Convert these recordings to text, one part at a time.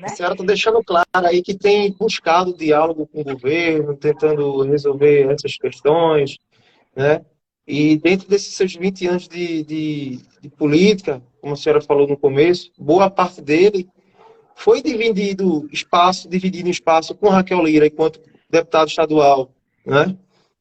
A senhora está deixando claro aí que tem buscado diálogo com o governo, tentando resolver essas questões, né? E dentro desses seus 20 anos de política, como a senhora falou no começo, boa parte dele foi dividido espaço com Raquel Lira enquanto deputada estadual, né?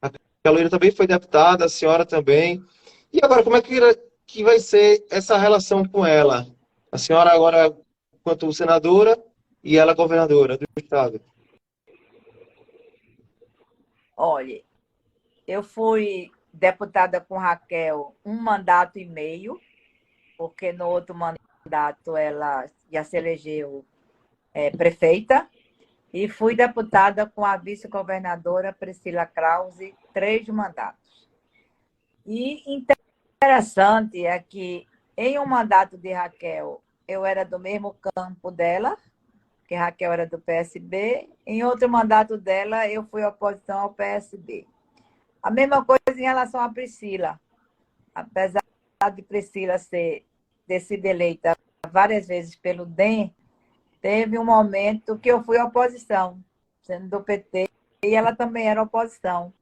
A Raquel Lira também foi deputada, a senhora também. E agora, como é que vai ser essa relação com ela? A senhora agora, enquanto senadora, e ela governadora do estado. Olha, eu fui deputada com Raquel 1 mandato e meio, porque no outro mandato ela já se elegeu prefeita, e fui deputada com a vice-governadora Priscila Krause 3 mandatos. E interessante é que em um mandato de Raquel eu era do mesmo campo dela, que Raquel era do PSB, em outro mandato dela eu fui oposição ao PSB. A mesma coisa em relação a Priscila. Apesar de Priscila ter sido eleita várias vezes pelo DEM, teve um momento que eu fui oposição, sendo do PT, e ela também era oposição.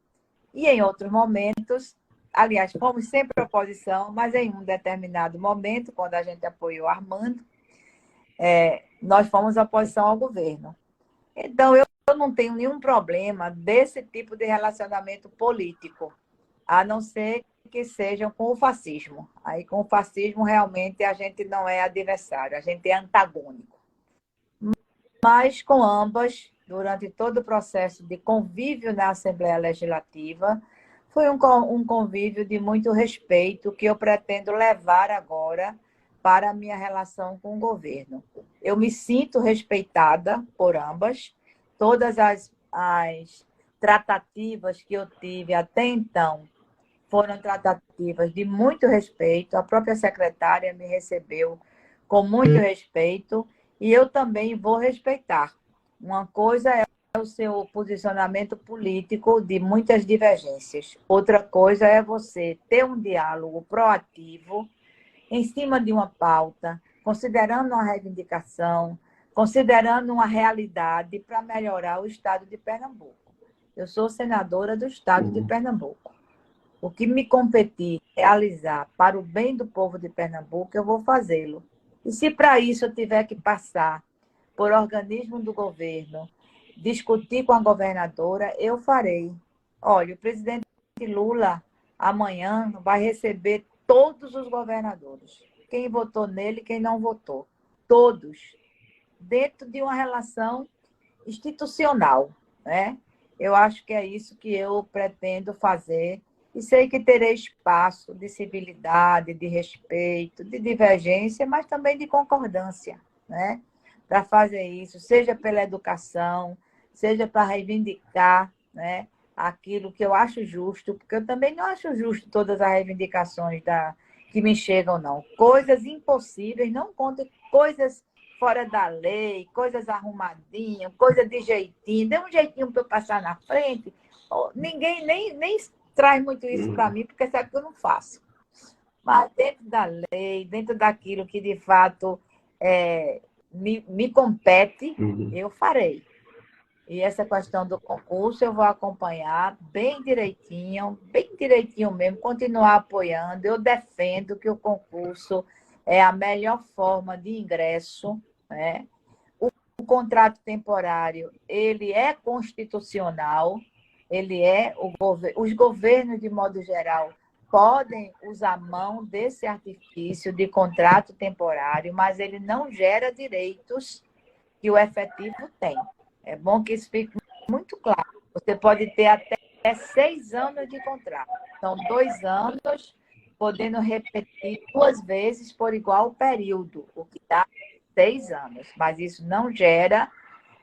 E em outros momentos, aliás, fomos sempre oposição, mas em um determinado momento, quando a gente apoiou Armando, nós fomos oposição ao governo. Então, eu não tenho nenhum problema desse tipo de relacionamento político, a não ser que sejam com o fascismo. Aí, com o fascismo, realmente, a gente não é adversário, a gente é antagônico. Mas com ambas, durante todo o processo de convívio na Assembleia Legislativa, foi um convívio de muito respeito que eu pretendo levar agora para a minha relação com o governo. Eu me sinto respeitada por ambas. Todas as tratativas que eu tive até então foram tratativas de muito respeito. A própria secretária me recebeu com muito respeito e eu também vou respeitar. Uma coisa é o seu posicionamento político de muitas divergências. Outra coisa é você ter um diálogo proativo em cima de uma pauta, considerando uma reivindicação, considerando uma realidade para melhorar o estado de Pernambuco. Eu sou senadora do estado de Pernambuco. O que me competir realizar para o bem do povo de Pernambuco, eu vou fazê-lo. E se para isso eu tiver que passar por organismo do governo, discutir com a governadora, eu farei. Olha, o presidente Lula amanhã vai receber todos os governadores. Quem votou nele, quem não votou. Todos. Dentro de uma relação institucional, né? Eu acho que é isso que eu pretendo fazer e sei que terei espaço de civilidade, de respeito, de divergência, mas também de concordância, né? Para fazer isso, seja pela educação, seja para reivindicar, né, aquilo que eu acho justo, porque eu também não acho justo todas as reivindicações que me chegam, não. Coisas impossíveis, não contem coisas fora da lei, coisas arrumadinhas, coisas de jeitinho, dê um jeitinho para eu passar na frente. Ninguém nem traz muito isso para mim, porque sabe que eu não faço. Mas dentro da lei, dentro daquilo que de fato me compete, eu farei. E essa questão do concurso eu vou acompanhar bem direitinho mesmo, continuar apoiando. Eu defendo que o concurso é a melhor forma de ingresso, né? O contrato temporário, ele é constitucional, os governos, de modo geral, podem usar mão desse artifício de contrato temporário, mas ele não gera direitos que o efetivo tem. É bom que isso fique muito claro. Você pode ter até 6 anos de contrato. São 2 anos, podendo repetir 2 vezes por igual período, o que dá 6 anos. Mas isso não gera,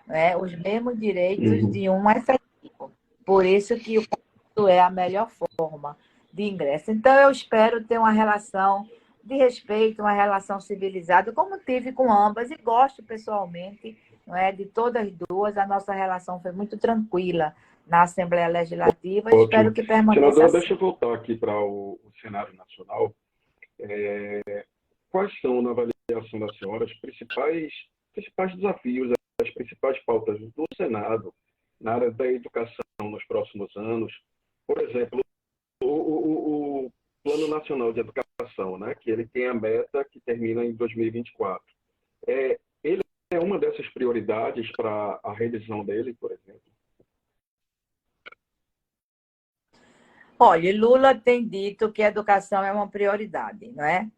né, os mesmos direitos de um efetivo. Por isso que o concurso é a melhor forma de ingresso. Então, eu espero ter uma relação de respeito, uma relação civilizada, como tive com ambas, e gosto pessoalmente, não é, de todas as duas. A nossa relação foi muito tranquila na Assembleia Legislativa. Ótimo. Espero que permaneça Senadora, assim. deixa eu voltar aqui para o cenário nacional. Quais são, na avaliação da senhora, as principais principais desafios, as principais pautas do Senado na área da educação nos próximos anos. Por exemplo, o Plano Nacional de Educação, né, que ele tem a meta que termina em 2024. Ele é uma dessas prioridades para a revisão dele, por exemplo? Olha, Lula tem dito que a educação é uma prioridade, não é?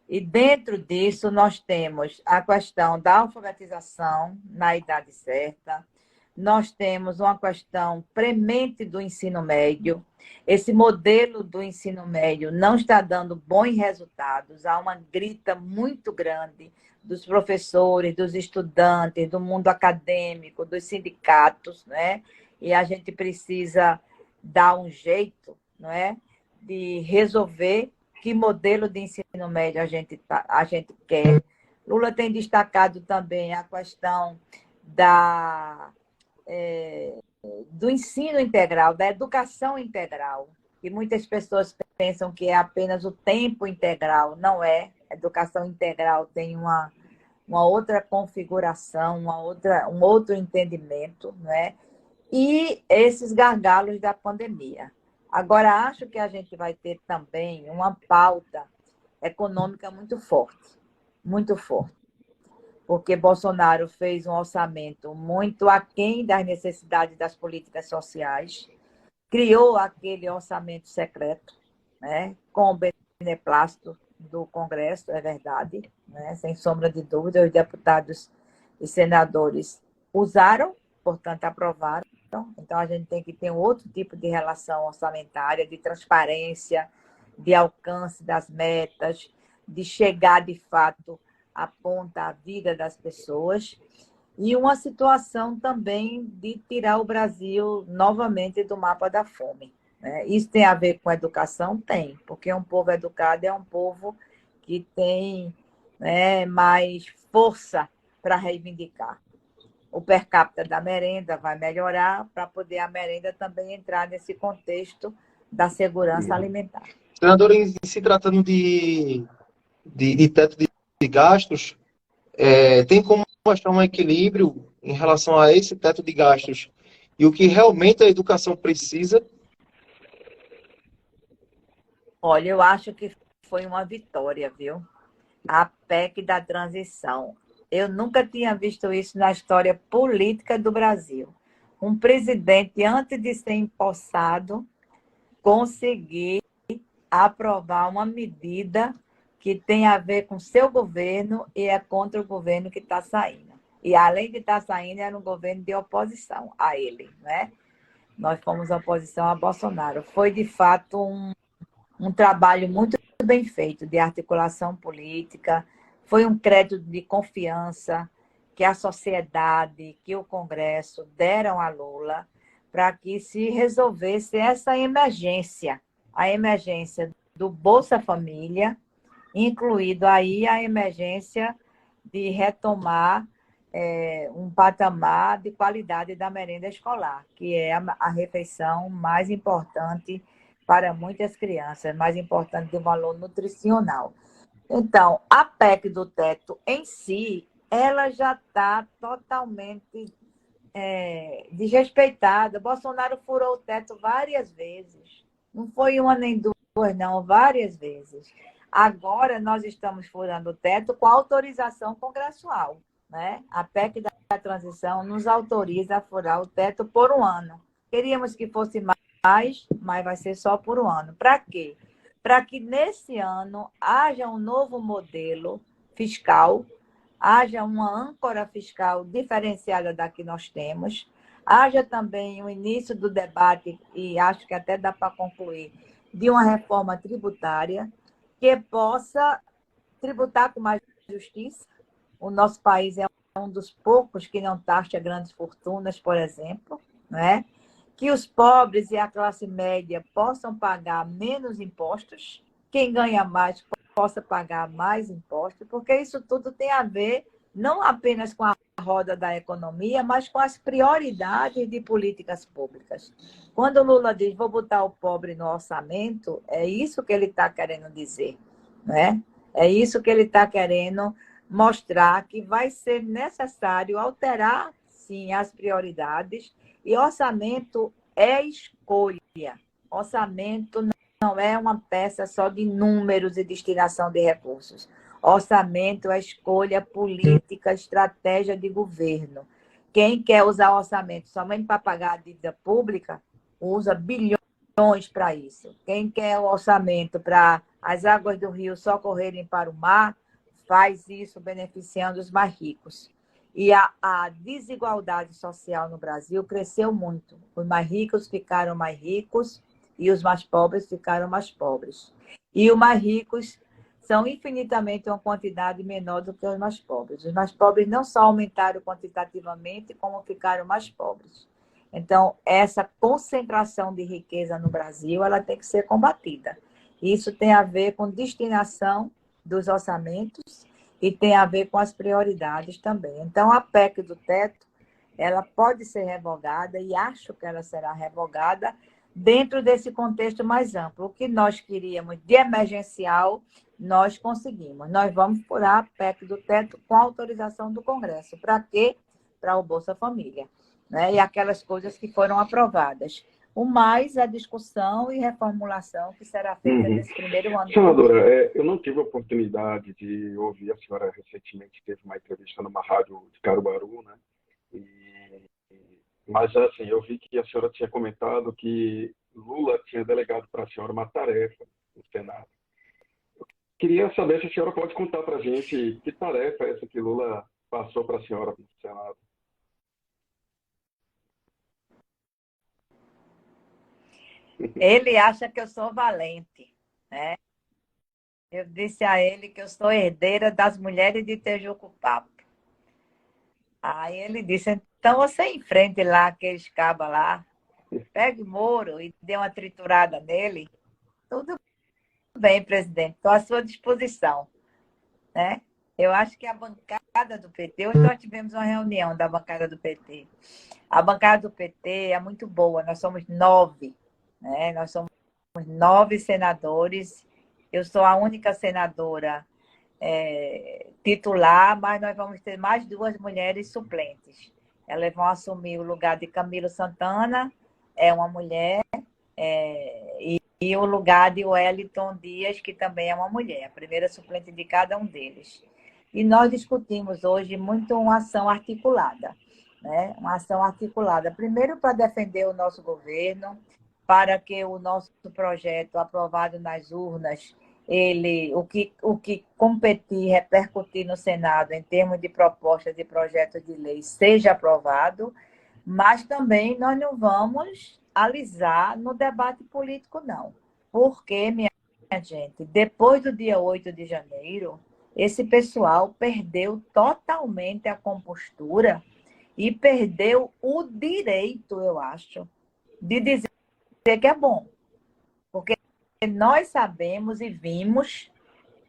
E dentro disso nós temos a questão da alfabetização na idade certa, nós temos uma questão premente do ensino médio. Esse modelo do ensino médio não está dando bons resultados, há uma grita muito grande dos professores, dos estudantes, do mundo acadêmico, dos sindicatos, né? E a gente precisa dar um jeito, não é, de resolver que modelo de ensino médio a gente quer. Lula tem destacado também a questão do ensino integral, da educação integral, que muitas pessoas pensam que é apenas o tempo integral. Não é. A educação integral tem uma outra configuração, um outro entendimento, não é? E esses gargalos da pandemia. Agora, acho que a gente vai ter também uma pauta econômica muito forte, porque Bolsonaro fez um orçamento muito aquém das necessidades das políticas sociais, criou aquele orçamento secreto, né, com o beneplácito do Congresso, é verdade, né, sem sombra de dúvida, os deputados e senadores usaram, portanto, aprovaram. Então, a gente tem que ter um outro tipo de relação orçamentária, de transparência, de alcance das metas, de chegar, de fato, à ponta a vida das pessoas. E uma situação também de tirar o Brasil novamente do mapa da fome, né? Isso tem a ver com educação? Tem, porque um povo educado é um povo que tem, né, mais força para reivindicar. O per capita da merenda vai melhorar para poder a merenda também entrar nesse contexto da segurança alimentar. Senador, em se tratando de teto de gastos, tem como achar um equilíbrio em relação a esse teto de gastos e o que realmente a educação precisa? Olha, eu acho que foi uma vitória, viu? A PEC da transição. Eu nunca tinha visto isso na história política do Brasil. Um presidente, antes de ser empossado, conseguir aprovar uma medida que tem a ver com seu governo e é contra o governo que está saindo. E, além de estar saindo, era um governo de oposição a ele, né? Nós fomos oposição a Bolsonaro. Foi, de fato, um trabalho muito bem feito de articulação política, foi um crédito de confiança que a sociedade, que o Congresso deram a Lula para que se resolvesse essa emergência, a emergência do Bolsa Família, incluído aí a emergência de retomar um patamar de qualidade da merenda escolar, que é a refeição mais importante para muitas crianças, mais importante do valor nutricional. Então, a PEC do teto em si, ela já está totalmente desrespeitada. Bolsonaro furou o teto várias vezes. Não foi uma nem duas, não, várias vezes. Agora nós estamos furando o teto com autorização congressual, né? A PEC da transição nos autoriza a furar o teto por um ano. Queríamos que fosse mais, mas vai ser só por um ano. Para quê? Para que nesse ano haja um novo modelo fiscal, haja uma âncora fiscal diferenciada da que nós temos, haja também o início do debate, e acho que até dá para concluir, de uma reforma tributária que possa tributar com mais justiça. O nosso país é um dos poucos que não taxa grandes fortunas, por exemplo, né? Que os pobres e a classe média possam pagar menos impostos, quem ganha mais possa pagar mais impostos, porque isso tudo tem a ver não apenas com a roda da economia, mas com as prioridades de políticas públicas. Quando o Lula diz vou botar o pobre no orçamento, é isso que ele está querendo dizer, né? É isso que ele está querendo mostrar que vai ser necessário alterar, sim, as prioridades, e orçamento é escolha. Orçamento não é uma peça só de números e destinação de recursos. Orçamento é escolha política, estratégia de governo. Quem quer usar orçamento somente para pagar a dívida pública, usa bilhões para isso. Quem quer o orçamento para as águas do rio só correrem para o mar, faz isso beneficiando os mais ricos. E a desigualdade social no Brasil cresceu muito. Os mais ricos ficaram mais ricos e os mais pobres ficaram mais pobres. E os mais ricos são infinitamente uma quantidade menor do que os mais pobres. Os mais pobres não só aumentaram quantitativamente, como ficaram mais pobres. Então, essa concentração de riqueza no Brasil, ela tem que ser combatida. Isso tem a ver com destinação dos orçamentos e tem a ver com as prioridades também. Então, a PEC do teto, ela pode ser revogada e acho que ela será revogada dentro desse contexto mais amplo. O que nós queríamos de emergencial, nós conseguimos. Nós vamos furar a PEC do teto com autorização do Congresso. Para quê? Para o Bolsa Família, né? E aquelas coisas que foram aprovadas. O mais a discussão e reformulação que será feita nesse primeiro ano. Senadora, eu não tive a oportunidade de ouvir a senhora recentemente, teve uma entrevista numa rádio de Caruaru, né? Mas, assim, eu vi que a senhora tinha comentado que Lula tinha delegado para a senhora uma tarefa no Senado. Eu queria saber se a senhora pode contar para a gente que tarefa é essa que Lula passou para a senhora no Senado. Ele acha que eu sou valente, né? Eu disse a ele que eu sou herdeira das mulheres de Tejucupapo. Aí ele disse, então você enfrente lá aqueles cabas lá, pegue Moro e dê uma triturada nele. Tudo bem, presidente, estou à sua disposição, né? Eu acho que a bancada do PT, hoje nós tivemos uma reunião da bancada do PT. A bancada do PT é muito boa, nós somos 9, né? Nós somos 9 senadores. Eu sou a única senadora titular, mas nós vamos ter mais 2 mulheres suplentes. Elas vão assumir o lugar de Camilo Santana, é uma mulher, e o lugar de Wellington Dias, que também é uma mulher, a primeira suplente de cada um deles. E nós discutimos hoje muito uma ação articulada, né? Uma ação articulada, primeiro para defender o nosso governo, para que o nosso projeto aprovado nas urnas, o que competir, repercutir no Senado em termos de propostas de projeto de lei seja aprovado, mas também nós não vamos alisar no debate político, não. Porque, minha gente, depois do dia 8 de janeiro, esse pessoal perdeu totalmente a compostura e perdeu o direito, eu acho, de dizer que é bom. Porque nós sabemos e vimos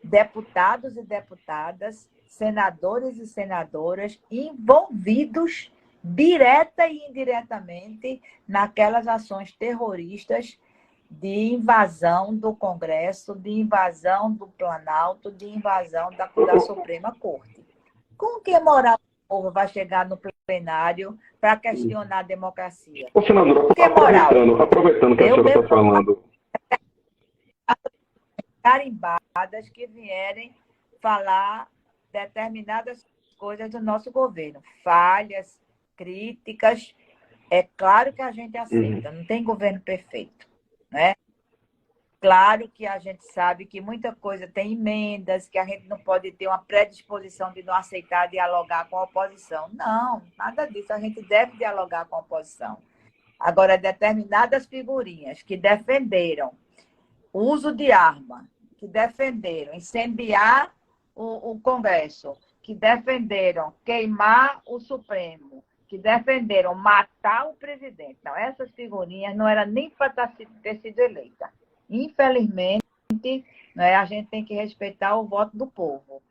deputados e deputadas, senadores e senadoras envolvidos direta e indiretamente naquelas ações terroristas de invasão do Congresso, de invasão do Planalto, de invasão da Suprema Corte. Com que moral o povo vai chegar no plenário para questionar a democracia? Ô, senadora, aproveitando que a senhora está falando... carimbadas que vierem falar determinadas coisas do nosso governo. Falhas, críticas. É claro que a gente aceita, não tem governo perfeito, né? Claro que a gente sabe que muita coisa tem emendas, que a gente não pode ter uma predisposição de não aceitar dialogar com a oposição. Não, nada disso. A gente deve dialogar com a oposição. Agora, determinadas figurinhas que defenderam o uso de arma, que defenderam incendiar o Congresso, que defenderam queimar o Supremo, que defenderam matar o presidente. Não, essas figurinhas não eram nem para ter sido eleita. Infelizmente, né, a gente tem que respeitar o voto do povo.